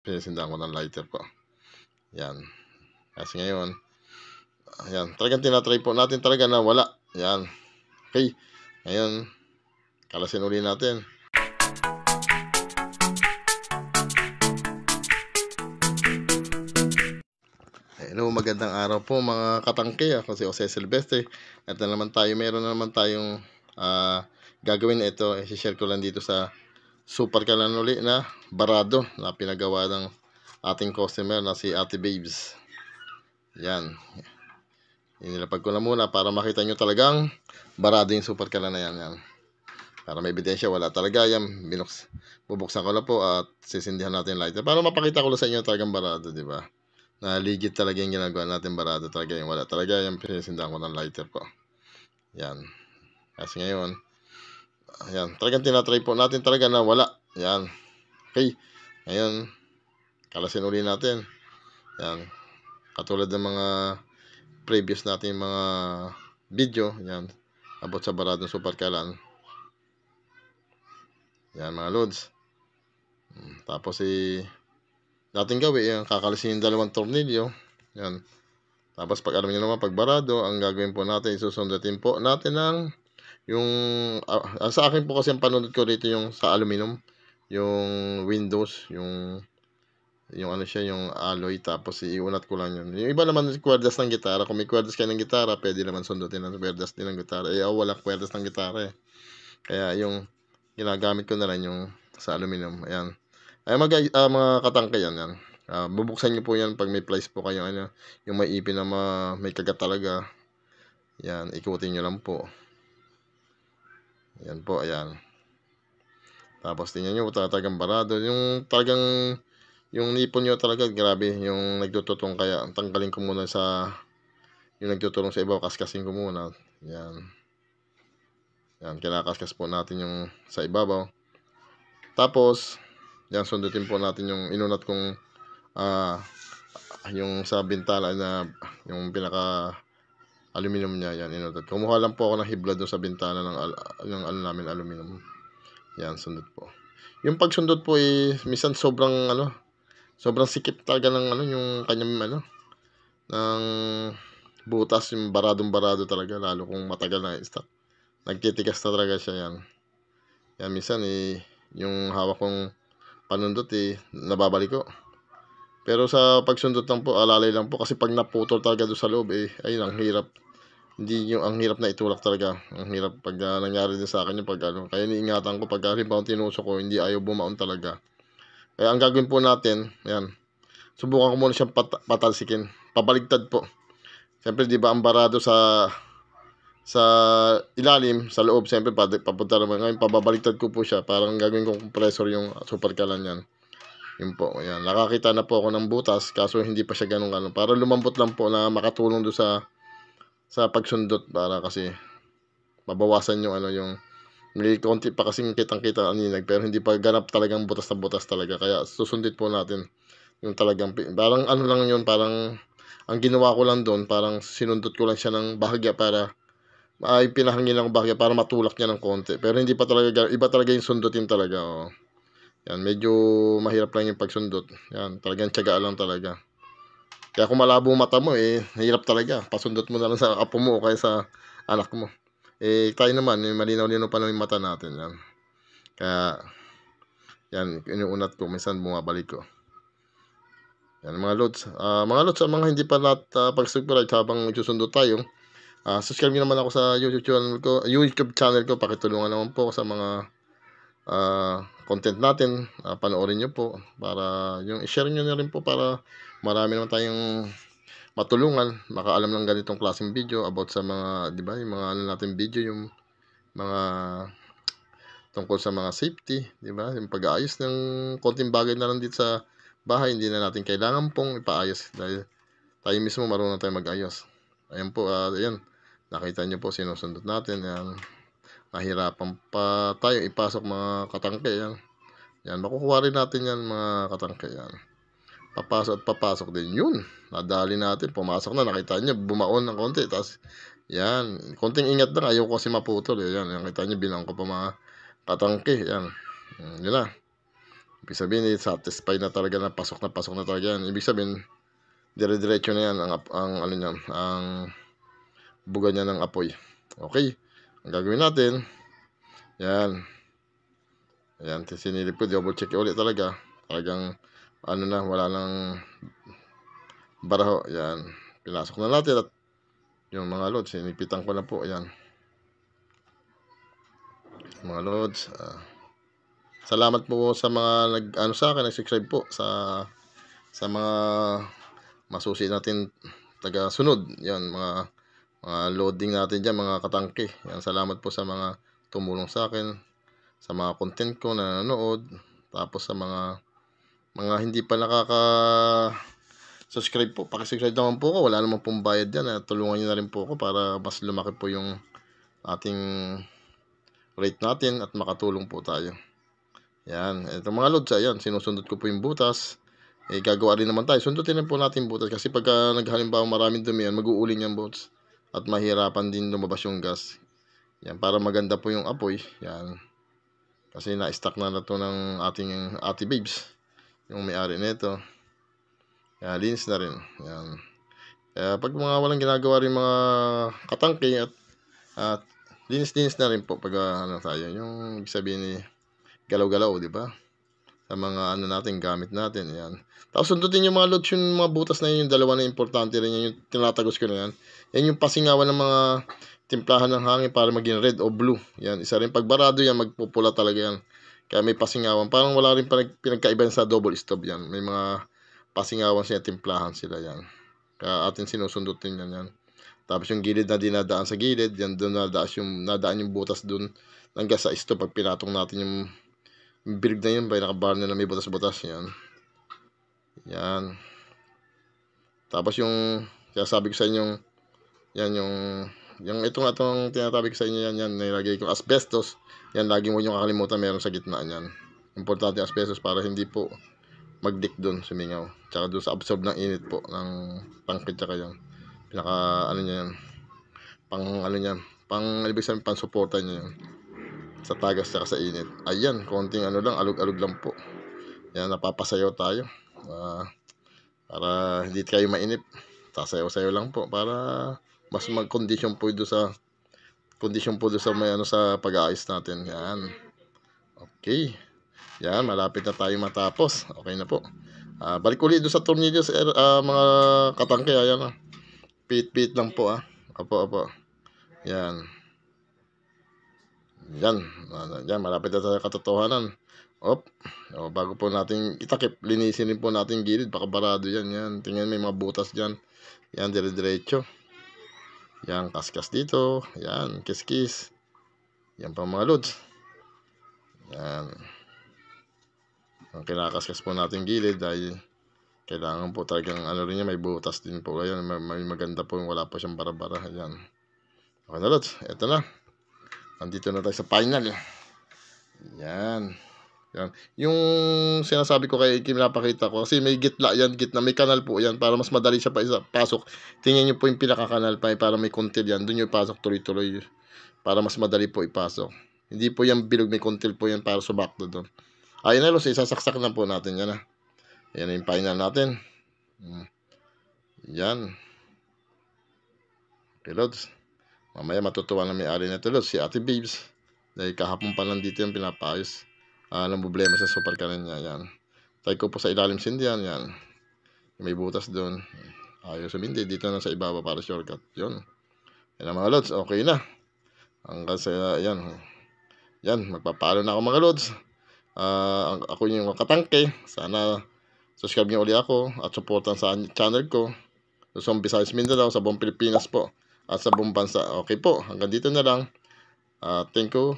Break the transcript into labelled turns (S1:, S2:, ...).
S1: Pinisindahan ko ng lighter ko. Yan. Kasi ngayon, ayan, talagang tinatry po natin talaga na wala. Yan. Okay. Ngayon, kalasin uli natin. Hello, magandang araw po mga katangke. Ako si Jose Silvestre. At na naman tayo, meron na naman tayong gagawin na ito. I-share ko lang dito sa super kalan uli na barado na pinagawa ng ating customer na si Ate Babes. Yan. Inilapag ko na muna para makita nyo talagang barado yung super kalan na yan. Yan. Para may ebidensya, wala talaga yan. Bubuksan ko na po at sisindihan natin lighter. Para mapakita ko lang sa inyo talagang barado, di ba? Na legit talaga yung ginagawa natin, barado talaga yung wala talaga yung pinisindahan ko ng lighter ko. Yan. Kasi ngayon, ayan, talagang tinatry po natin talaga na wala. Yan. Okay. Ngayon, kalasin uli natin. Yan. Katulad ng mga previous natin mga video. Yan. About sa baradong super kalan. Yan mga loads. Tapos natin gawin yan. Kakalisin yung dalawang tornilyo. Yan. Tapos pag alam niyo naman pag barado, ang gagawin po natin, susundutin po natin ng yung sa akin po kasi ang panunod ko dito yung sa aluminum, yung windows, yung ano siya, yung alloy, tapos iunat ko lang yun. Yung iba naman kwerdas ng gitara, kung may kwerdas kayo ng gitara, pwede naman sundutin ng kwerdas din ng gitara. Wala kwerdas ng gitara eh. Kaya yung ginagamit ko na lang yung sa aluminum. Ayan. Ay mga katangke yan. Yan. Bubuksan nyo po yan pag may plies po kayo. Ano, yung may ipin na may kagat talaga. Yan. Ikutin nyo lang po. Yan po. Ayan. Tapos tingnan nyo talagang barado. Yung talagang yung nipon nyo talaga grabe. Yung nagtututong kaya tanggalin ko muna sa yung nagtutulong sa ibaw. Kaskasin ko muna. Yan. Yan. Kinakaskas po natin yung sa ibabaw. Tapos yan, sundutin po natin yung inunat kong yung sa bintana na yung pinaka aluminum niya. Yan, inunat. Kumuha lang po ako ng hibla doon sa bintana ng ano namin, aluminum. Yan, sundot po. Yung pagsundot po minsan sobrang sikip talaga ng yung kanyang ng butas, yung barado talaga, lalo kung matagal na stock. Nagtitigas na talaga siya. Yan. Yan, minsan yung hawak kong panundot nababalik ko. Pero sa pagsundot lang po, alalay lang po kasi pag naputol talaga doon sa loob ayun, ang hirap. Hindi yung ang hirap na itulak talaga. Ang hirap pag nangyari din sa akin yung pag kaya niingatan ko pag halimbawa tinusok ko, hindi ayaw bumaon talaga. Kaya ang gagawin po natin, ayan, subukan ko muna siyang patalsikin. Pabaligtad po. Siyempre, di ba ang barado sa ilalim, sa loob, siyempre papunta naman. Ngayon, pababaligtad ko po siya. Parang gagawin kong compressor yung super kalan yan. Yun po, ayan. Nakakita na po ako ng butas, kaso hindi pa siya ganun. Para lumambot lang po na makatulong doon sa pagsundot, para kasi mabawasan yung yung may konti pa kasing kitang-kita aninag, pero hindi pa ganap talagang butas na butas talaga. Kaya susundit po natin yung talagang parang lang yun, parang ang ginawa ko lang doon, parang sinundot ko lang siya ng bahagya para pinahangin lang bahagya para matulak niya ng konti. Pero hindi pa talaga, iba talaga yung sundutin talaga. Oh. Yan, medyo mahirap lang yung pagsundot. Yan, talagang tiyaga lang talaga. Kaya kung malabo mata mo, hirap talaga. Pasundot mo na lang sa apo mo o kaya sa anak mo. Tayo naman, malinaw-linaw pa lang yung mata natin. Yan. Kaya, yan, inuunat ko. Minsan bumabalik ko. Yan, mga lods. Sa mga hindi pa pag-subscribe habang susundot tayo, subscribe nyo naman ako sa YouTube channel ko. Pakitulungan naman po sa mga content natin. Panoorin nyo po. Para yung i-share nyo na rin po para marami naman tayong matulungan. Makaalam ng ganitong klaseng video about sa mga, di ba, yung mga natin video, yung mga tungkol sa mga safety, di ba? Yung pag-aayos ng konting bagay na lang dito sa bahay, hindi na natin kailangan pong ipaayos dahil tayo mismo marunong tayo mag-ayos. Ayan po, ayan. Nakita nyo po, sinusundot natin. Ayan. Nahirapan pa tayo ipasok mga katangke. Ayan. Yan, makukuha rin natin yan mga katangke. Yan. Papasok at papasok din. Yun. Nadali natin. Pumasok na. Nakita nyo, bumaon ng konti. Tapos, yan. Konting ingat lang. Ayaw ko kasi maputol. Yan. Nakita nyo, bilang ko pa mga katangke. Yan. Yun na. Ibig sabihin, satisfied na talaga na pasok na talaga yan. Ibig sabihin, dire-diretso na yan ang ano niyan, ang buga niya ng apoy. Okay, ang gagawin natin, yan. Ayan, sinilip ko, double check ulit talaga. Talagang, ano na, wala nang baraho. Yan, pinasok na natin at yung mga loads, sinipitan ko na po. Ayan, mga loads. Salamat po sa mga ano sa akin, nag-subscribe po sa mga masusi natin taga-sunod. Yan, mga loading natin dyan, mga katangke. Yan, salamat po sa mga tumulong sa akin, sa mga content ko na nanonood. Tapos sa mga hindi pa subscribe po, pakisubscribe naman po ako. Wala namang pong bayad yan. Tulungan nyo na rin po ako para mas lumaki po yung ating rate natin at makatulong po tayo. Yan, ito mga lods, ayan, sinusundot ko po yung butas. Gagawa rin naman tayo. Sundutin na po natin butas kasi pagka naghalimbawa maraming dumi yan, mag-uuling yan bots. At mahirapan din lumabas yung gas. Yan, para maganda po yung apoy. Yan. Kasi na-stack na to ng ating Ate Babes. Yung may-ari nito. Yan, linis na rin. Yan. Kaya pag mga walang ginagawa rin mga katangke at linis-linis na rin po pag ano tayo. Yung sabihin ni galaw-galaw, di ba? Sa mga ano natin, gamit natin. Yan. Tapos sundutin yung mga loads, yung mga butas na yun, yung dalawa na importante rin yan, yung tinatagos ko na yan. Yan yung pasingawan ng mga timplahan ng hangin para maging red o blue. Yan, isa rin pagbarado yan, magpupula talaga yan. Kaya may pasingawan. Parang wala rin pinagkaiba sa double stop yan. May mga pasingawan siya, timplahan sila yan. Kaya atin sinusundutin yan yan. Tapos yung gilid na dinadaan sa gilid, yan doon nadaan yung butas doon hanggang sa stop pag pinatong natin yung bilog na yun, by nakabar na may butas-butas. Yan. Yan. Tapos yung sabi ko sa inyo, yan yung itong tinatabi ko sa inyo, yan nilagay ko asbestos. Yan, lagi mo yung kakalimutan, meron sa gitna yan. Importante asbestos para hindi po mag-leak doon, sumingaw. Tsaka doon sa absorb ng init po ng tangke, tsaka yan. Pinaka ano niya yan. Pang ano niya, ibig sabihin pang suporta niya yan. Sa tagas tsaka sa init. Ayan, konting ano lang, alog-alog lang po. Yan, napapasayaw tayo. Para hindi kayo mainip. Sasayaw-sayaw lang po para mas mag-condition po doon sa may ano sa pag-aayos natin. Yan. Okay. Yan, malapit na tayo matapos. Okay na po. Balik ulit doon sa tornilyo mga katangke. Ayan. Pit-pit lang po. Apo. Yan. Yan, malapit na tayo katotohanan. Bago po natin itakip, linisin rin po natin gilid, baka barado yan. Tingnan, may mga butas dyan. Yan, dire-diretso. Yan, kaskas dito. Yan, kiss-kiss. Yan pa mga lods. Yan. Ang kinakaskas po natin gilid dahil kailangan po talagang ano rin yan, may butas din po. Ayan, may maganda po yung wala po siyang bara-bara. Yan. Okay na lods, eto na. Andito na tayo sa final. Yan. Yung sinasabi ko kay Kim, napakita ko kasi may gitla yan, may kanal po yan para mas madali siya pasok. Tingnan niyo po yung pinaka-kanal pa para may kontil yan. Doon yung pasok tuloy-tuloy para mas madali po ipasok. Hindi po yan bilog, may kontil po yan para sumakto doon. Ayun na, isasaksak na po natin yan. Ayan yung final natin. Yan. Okay, lods. Mamaya matutuwa na may-ari na ito, lods, si Ate Babes. Dahil kahapon pa lang dito yung pinapayos. Ng problema sa super car niya. Yan. Try ko po sa ilalim sindihan. Yan. May butas doon. Ayos sumindi. Dito na sa ibaba para shortcut. Yun. Yan mga lods. Okay na. Hanggang sa yan. Yan. Magpapalo na ako mga lods. Ako yung katangke. Sana subscribe niyo ulit ako at supportan sa channel ko. Luzon, Visayas, Mindanao, sa buong Pilipinas po. At sa buong bansa. Okay po. Hanggang dito na lang. Thank you.